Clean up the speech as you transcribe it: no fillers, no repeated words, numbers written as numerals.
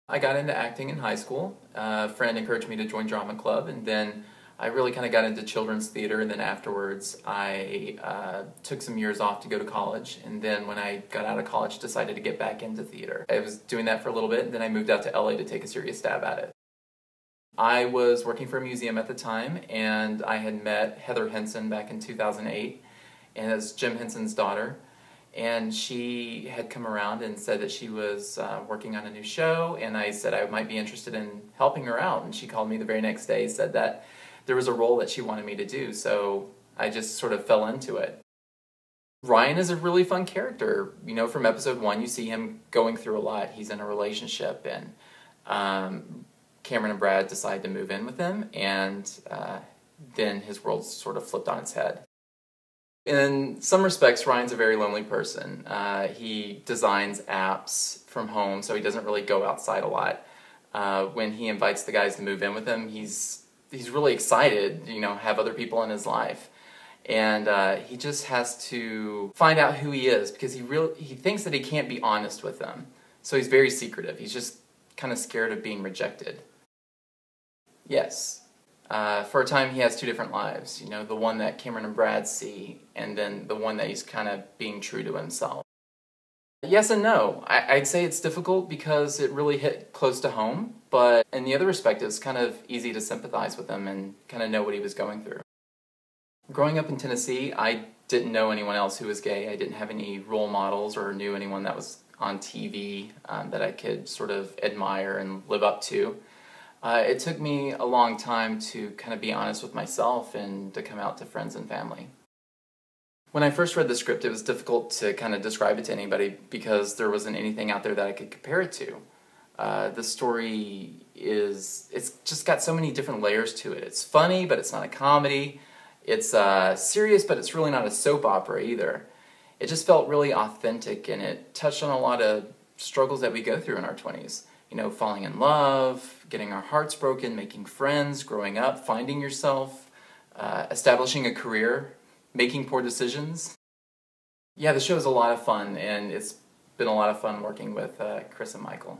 I got into acting in high school. A friend encouraged me to join drama club, and then I really kind of got into children's theater, and then afterwards I took some years off to go to college, and then when I got out of college decided to get back into theater. I was doing that for a little bit, and then I moved out to LA to take a serious stab at it. I was working for a museum at the time, and I had met Heather Henson back in 2008, and it's Jim Henson's daughter. And she had come around and said that she was working on a new show, and I said I might be interested in helping her out. And she called me the very next day, said that there was a role that she wanted me to do, so I just sort of fell into it. Ryan is a really fun character. You know, from episode 1, you see him going through a lot. He's in a relationship, and Cameron and Brad decide to move in with him, and then his world sort of flipped on its head. In some respects, Ryan's a very lonely person. He designs apps from home, so he doesn't really go outside a lot. When he invites the guys to move in with him, he's really excited, you know, have other people in his life. And he just has to find out who he is, because he thinks that he can't be honest with them. So he's very secretive. He's just kind of scared of being rejected. Yes. For a time, he has 2 different lives. You know, the one that Cameron and Brad see, and then the one that he's kind of being true to himself. Yes and no. I'd say it's difficult because it really hit close to home, but in the other respect, it's kind of easy to sympathize with him and kind of know what he was going through. Growing up in Tennessee, I didn't know anyone else who was gay. I didn't have any role models or knew anyone that was on TV that I could sort of admire and live up to. It took me a long time to kind of be honest with myself and to come out to friends and family. When I first read the script, it was difficult to kind of describe it to anybody because there wasn't anything out there that I could compare it to. The story it's just got so many different layers to it. It's funny, but it's not a comedy. It's serious, but it's really not a soap opera either. It just felt really authentic, and it touched on a lot of struggles that we go through in our 20s. You know, falling in love, getting our hearts broken, making friends, growing up, finding yourself, establishing a career, making poor decisions. Yeah, the show is a lot of fun, and it's been a lot of fun working with Chris and Michael.